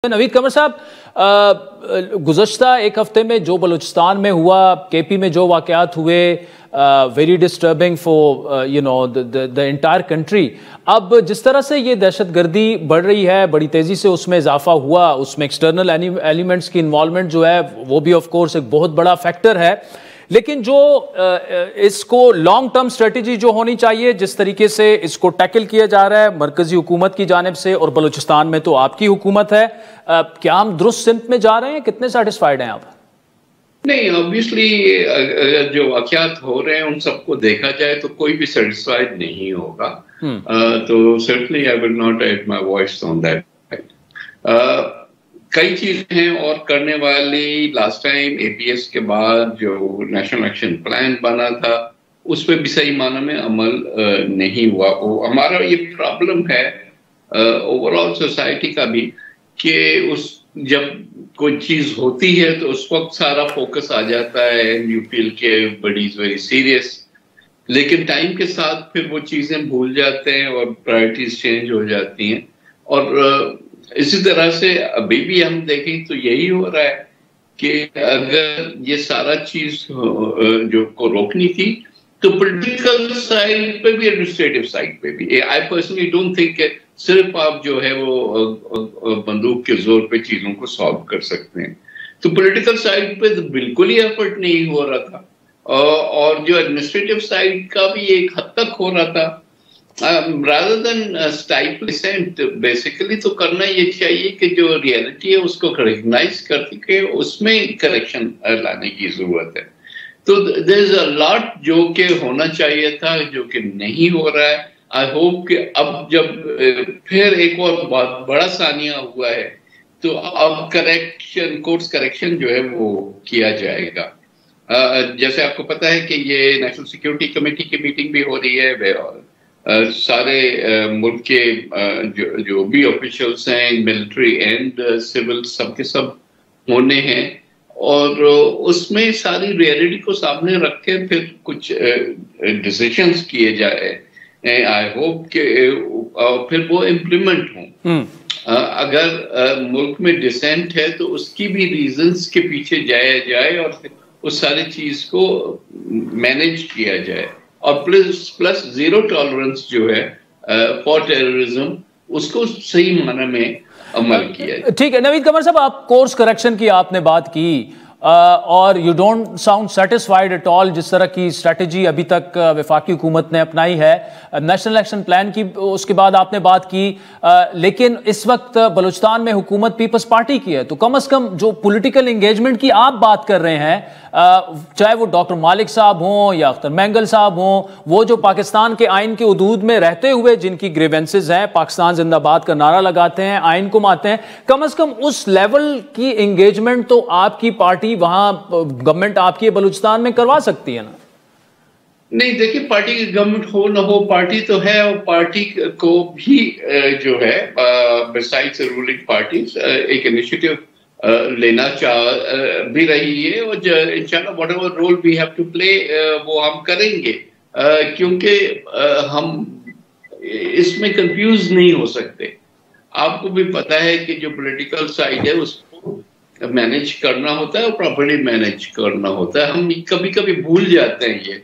नवीद कमर साहब, गुज़श्ता एक हफ्ते में जो बलूचिस्तान में हुआ, केपी में जो वाक़यात हुए, very disturbing for the entire country. अब जिस तरह से ये दहशतगर्दी बढ़ रही है, बड़ी तेज़ी से उसमें इजाफा हुआ, उसमें एक्सटर्नल एलिमेंट्स की इन्वॉल्वमेंट जो है वो भी ऑफ कोर्स एक बहुत बड़ा फैक्टर है। लेकिन जो इसको लॉन्ग टर्म स्ट्रेटजी जो होनी चाहिए, जिस तरीके से इसको टैकल किया जा रहा है मरकजी हुकूमत की जानिब से, और बलूचिस्तान में तो आपकी हुकूमत है, क्या हम दुरुस्त सिमत में जा रहे हैं? कितने सेटिस्फाइड हैं आप? नहीं, ऑब्वियसली अगर जो वाक़यात हो रहे हैं उन सबको देखा जाए तो कोई भी सेटिस्फाइड नहीं होगा। तो certainly I will not add my voice on that. कई चीजें हैं और करने वाली। लास्ट टाइम एपीएस के बाद जो नेशनल एक्शन प्लान बना था उस पर भी सही मानों में अमल नहीं हुआ। हमारा ये प्रॉब्लम है ओवरऑल सोसाइटी का भी कि जब कोई चीज होती है तो उस वक्त सारा फोकस आ जाता है एंड यू फील के बड़ी वेरी सीरियस, लेकिन टाइम के साथ फिर वो चीजें भूल जाते हैं और प्रायोरिटीज चेंज हो जाती हैं। और इसी तरह से अभी भी हम देखें तो यही हो रहा है कि अगर ये सारा चीज जो को रोकनी थी तो पॉलिटिकल साइड पे भी एडमिनिस्ट्रेटिव साइड पे भी, आई पर्सनली डोंट थिंक सिर्फ आप जो है वो बंदूक के जोर पे चीजों को सॉल्व कर सकते हैं। तो पॉलिटिकल साइड पे तो बिल्कुल ही एफर्ट नहीं हो रहा था, और जो एडमिनिस्ट्रेटिव साइड का भी एक हद तक हो रहा था। rather than stifle dissent, basically तो करना ये चाहिए कि जो रियलिटी है उसको रिकग्नाइज करके उसमें करेक्शन लाने की जरूरत है। तो देयर इज अ लॉट जो कि होना चाहिए था जो कि नहीं हो रहा है। आई होप कि अब जब फिर एक और बहुत बड़ा सानिया हुआ है तो अब कोर्स करेक्शन जो है वो किया जाएगा। जैसे आपको पता है कि ये नेशनल सिक्योरिटी कमेटी की मीटिंग भी हो रही है, सारे मुल्क के जो भी ऑफिशियल्स हैं, मिलिट्री एंड सिविल, सबके सब होने हैं, और उसमें सारी रियलिटी को सामने रख के फिर कुछ डिसीजंस किए जाए। आई होप कि फिर वो इम्प्लीमेंट हों। अगर मुल्क में डिसेंट है तो उसकी भी रीजंस के पीछे जाया जाए और उस सारी चीज को मैनेज किया जाए, और प्लस जीरो टॉलरेंस जो है फॉर टेररिज्म उसको सही माने में अमल किया जाए। ठीक है नवीद कमर साहब, आप कोर्स करेक्शन की आपने बात की, और you don't sound satisfied at all जिस तरह की स्ट्रेटजी अभी तक वफाकी हुकूमत ने अपनाई है। नेशनल एक्शन प्लान की उसके बाद आपने बात की, लेकिन इस वक्त बलूचिस्तान में हुकूमत पीपल्स पार्टी की है, तो कम से कम जो पॉलिटिकल एंगेजमेंट की आप बात कर रहे हैं, चाहे वो डॉक्टर मालिक साहब हों या अख्तर मैंगल साहब हों, वो जो पाकिस्तान के आइन के हदूद में रहते हुए जिनकी ग्रीवेंसेज हैं, पाकिस्तान जिंदाबाद का नारा लगाते हैं, आइन को मानते हैं, कम से कम उस लेवल की एंगेजमेंट तो आपकी पार्टी वहां गवर्नमेंट आपकी बलूचिस्तान में करवा सकती है ना? नहीं, देखिए, पार्टी की गवर्नमेंट हो ना हो, पार्टी तो है, और पार्टी को भी जो है बिसाइड्स रूलिंग पार्टीज एक इनिशिएटिव लेना चाह भी रही है, और इंशाल्लाह whatever role we have to play वो हम करेंगे, क्योंकि हम इसमें कंफ्यूज नहीं हो सकते। आपको भी पता है कि जो पॉलिटिकल साइड है उसको मैनेज करना होता है और प्रॉपर्ली मैनेज करना होता है। हम कभी कभी भूल जाते हैं ये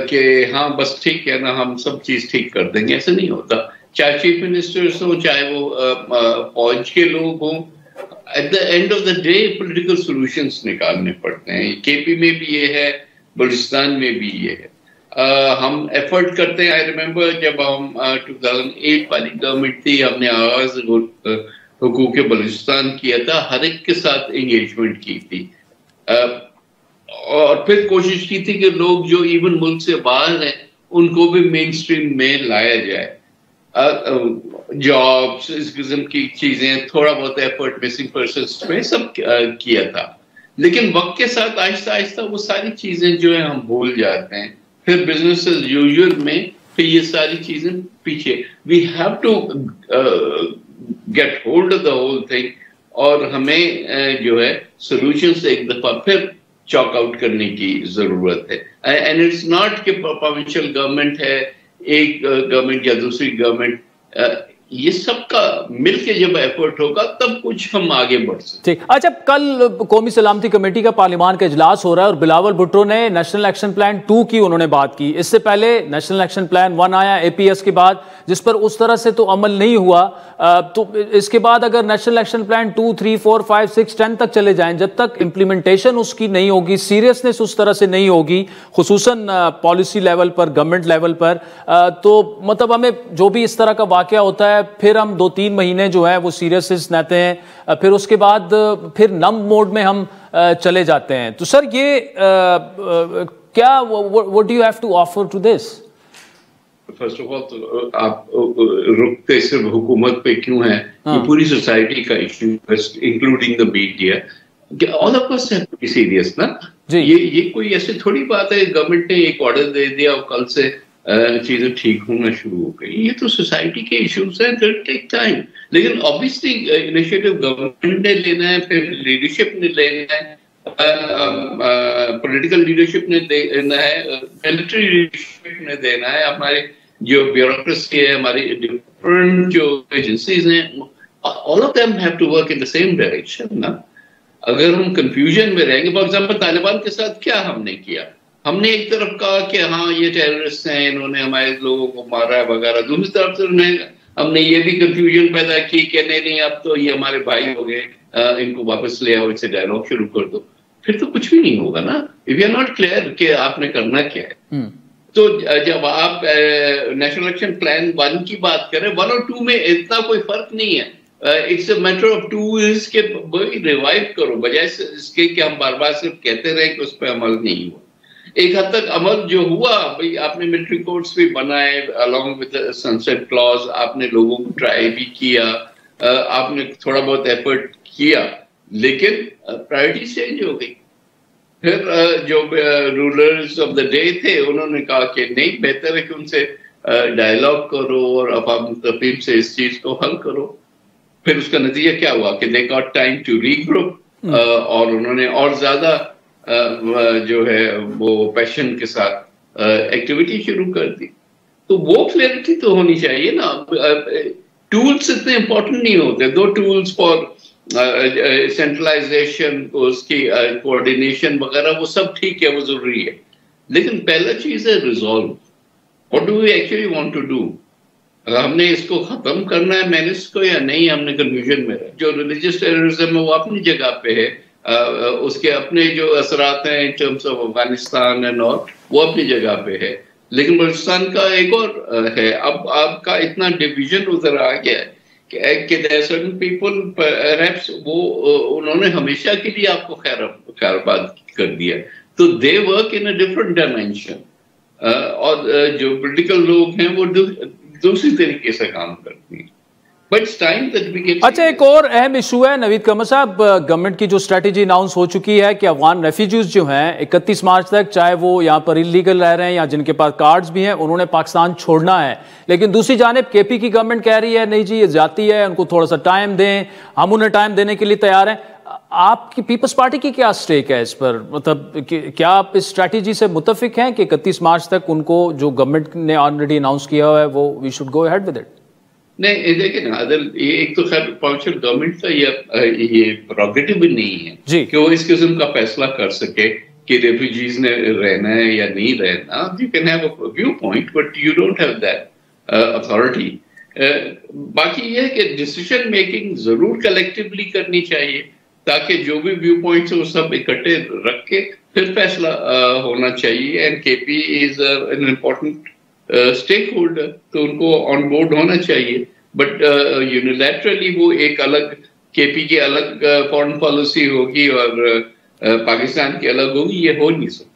कि हाँ बस ठीक है ना, हम सब चीज ठीक कर देंगे, ऐसा नहीं होता। चाहे चीफ मिनिस्टर्स हो, चाहे वो फौज के लोग हों, at the end of the day political solutions निकालने पड़ते हैं। केपी में भी ये है, बलूचिस्तान में भी ये है। हम एफर्ट करते हैं। आई रिमेम्बर जब हम 2008 वाली गवर्नमेंट थी, हमने आगाज हुकूक बलूचिस्तान किया था, हर एक के साथ एंगेजमेंट की थी, और फिर कोशिश की थी कि लोग जो इवन मुल्क से बाहर हैं उनको भी मेन स्ट्रीम में लाया जाए। जॉब्स, इस किस्म की चीजें, थोड़ा बहुत एफर्ट मिसिंग पर्सन्स में सब किया था, लेकिन वक्त के साथ आहिस्ता आहिस्ता वो सारी चीजें जो है हम भूल जाते हैं। फिर बिजनेस एज यूजुअल में फिर ये सारी चीजें पीछे। We have to get hold of the whole thing, और हमें जो है सॉल्यूशंस एक दफा फिर चॉक आउट करने की जरूरत है। एंड इट्स नॉट कि प्रोविंशियल गवर्नमेंट है, एक गवर्नमेंट या दूसरी गवर्नमेंट, ये सबका मिलके जब एफर्ट होगा तब कुछ हम आगे बढ़ सकते। ठीक। अच्छा, कल कौमी सलामती कमेटी का पार्लियामान का इजलास हो रहा है और बिलावल भुट्टो ने नेशनल एक्शन प्लान 2 की उन्होंने बात की। इससे पहले नेशनल एक्शन प्लान 1 आया एपीएस के बाद, जिस पर उस तरह से तो अमल नहीं हुआ। तो इसके बाद अगर नेशनल एक्शन प्लान 2, 3, 4, 5, 6, 10 तक चले जाएं, जब तक इंप्लीमेंटेशन उसकी नहीं होगी, सीरियसनेस उस तरह से नहीं होगी, खुसूसन पॉलिसी लेवल पर, गवर्नमेंट लेवल पर, तो मतलब हमें जो भी इस तरह का वाकया होता है, फिर हम 2-3 महीने जो है वो सीरियसनेस लेते हैं, फिर उसके बाद फिर नम मोड में हम चले जाते हैं। तो सर ये क्या, what do you have to offer to this? First of all तो आप रुकते सिर्फ हुकूमत पे क्यों है? ये पूरी सोसाइटी का issue, including the media. All of us have to be serious ना। ये कोई ऐसे थोड़ी बात है गवर्नमेंट ने एक ऑर्डर दे दिया और कल से चीजें ठीक होना शुरू हो गई। ये तो सोसाइटी के इश्यूज हैं, दैट टेक टाइम। लेकिन ऑब्वियसली इनिशिएटिव गवर्नमेंट ने लेना है, फिर लीडरशिप ने लेना है, पॉलिटिकल लीडरशिप ने देना है, मिलिट्री लीडरशिप ने देना है, हमारे जो ब्यूरोक्रेसी है, हमारी डिफरेंट जो एजेंसीज हैं, all of them have to work in the same direction ना। अगर हम कंफ्यूजन में रहेंगे, फॉर एग्जांपल तालिबान के साथ क्या हमने किया? हमने एक तरफ कहा कि हाँ ये टेररिस्ट हैं, इन्होंने हमारे लोगों को मारा है वगैरह, दूसरी तरफ से हमने ये भी कंफ्यूजन पैदा की कि नहीं अब तो ये हमारे भाई हो गए, इनको वापस ले आओ, इससे डायलॉग शुरू कर दो। फिर तो कुछ भी नहीं होगा ना, if you are not clear कि आपने करना क्या है। तो जब आप नेशनल एक्शन प्लान 1 की बात करें, 1 और 2 में इतना कोई फर्क नहीं है। It's a matter of tools के रिवाइव करो, बजाय इसके कि हम बार बार सिर्फ कहते रहे कि उस पर अमल नहीं हुआ। एक हद तक अमल जो हुआ, भाई आपने मिलिट्री कोर्ट्स भी बनाए अलॉन्ग विद सनसेट क्लॉज, आपने लोगों को ट्राई भी किया, आपने थोड़ा बहुत एफर्ट किया, लेकिन प्रायोरिटी चेंज हो गई। फिर जो रूलर्स ऑफ द डे थे उन्होंने कहा कि नहीं, बेहतर है कि उनसे डायलॉग करो और अफाम तफहीम से इस चीज को हल करो। फिर उसका नतीजा क्या हुआ कि they got time to regroup और उन्होंने और ज्यादा जो है वो पैशन के साथ एक्टिविटी शुरू कर दी। तो वो क्लैरिटी तो होनी चाहिए ना। टूल्स इतने इंपॉर्टेंट नहीं होते। 2 टूल्स फॉर सेंट्रलाइजेशन, उसकी कोऑर्डिनेशन वगैरह, वो सब ठीक है, वो जरूरी है, लेकिन पहला चीज है resolve. What do we actually want to do? हमने इसको खत्म करना है मेनेस को या नहीं, हमने कंफ्यूजन में जो रिलीजियस टेररिज्म है वो अपनी जगह पे है, उसके अपने जो असरात हैं in terms of Afghanistan and all, वो अपनी जगह पे है, लेकिन बलूचिस्तान का एक और है। अब आपका इतना डिवीजन उधर आ गया है कि सर्टेन पीपल परहैप्स वो उन्होंने हमेशा के लिए आपको खैरबाद कर दिया, तो they work in a different dimension, और जो पॉलिटिकल लोग हैं वो दूसरी तरीके से काम करती हैं। अच्छा, एक और अहम इशू है नवीद कमर साहब, गवर्नमेंट की जो स्ट्रेटेजी अनाउंस हो चुकी है कि अफगान रेफ्यूजीज जो हैं 31 मार्च तक, चाहे वो यहाँ पर इलीगल रह रहे हैं या जिनके पास कार्ड्स भी हैं, उन्होंने पाकिस्तान छोड़ना है। लेकिन दूसरी जानिब केपी की गवर्नमेंट कह रही है नहीं जी ये जाती है, उनको थोड़ा सा टाइम दें, हम उन्हें टाइम देने के लिए तैयार हैं। आपकी पीपल्स पार्टी की क्या स्टेक है इस पर? मतलब क्या आप इस स्ट्रेटेजी से मुत्तफिक हैं कि 31 मार्च तक उनको जो गवर्नमेंट ने ऑलरेडी अनाउंस किया हुआ है वो we should go ahead with it? नहीं, देखिए ना अदल, ये एक तो खैर प्रोविंशियल गवर्नमेंट का ये प्रोगेटिव भी नहीं है कि वो इस किस्म का फैसला कर सके कि रेफ्यूजीज ने रहना है या नहीं रहना। You can have a view point but you don't have that authority. बाकी ये है कि डिसीजन मेकिंग जरूर कलेक्टिवली करनी चाहिए, ताकि जो भी व्यू पॉइंट्स वो सब इकट्ठे रख के फिर फैसला होना चाहिए। And KP is an important stakeholder, तो उनको ऑन बोर्ड होना चाहिए, बट यूनिलैटरली वो एक अलग केपी की अलग फॉरेन पॉलिसी होगी और पाकिस्तान की अलग होगी, ये हो नहीं सकता।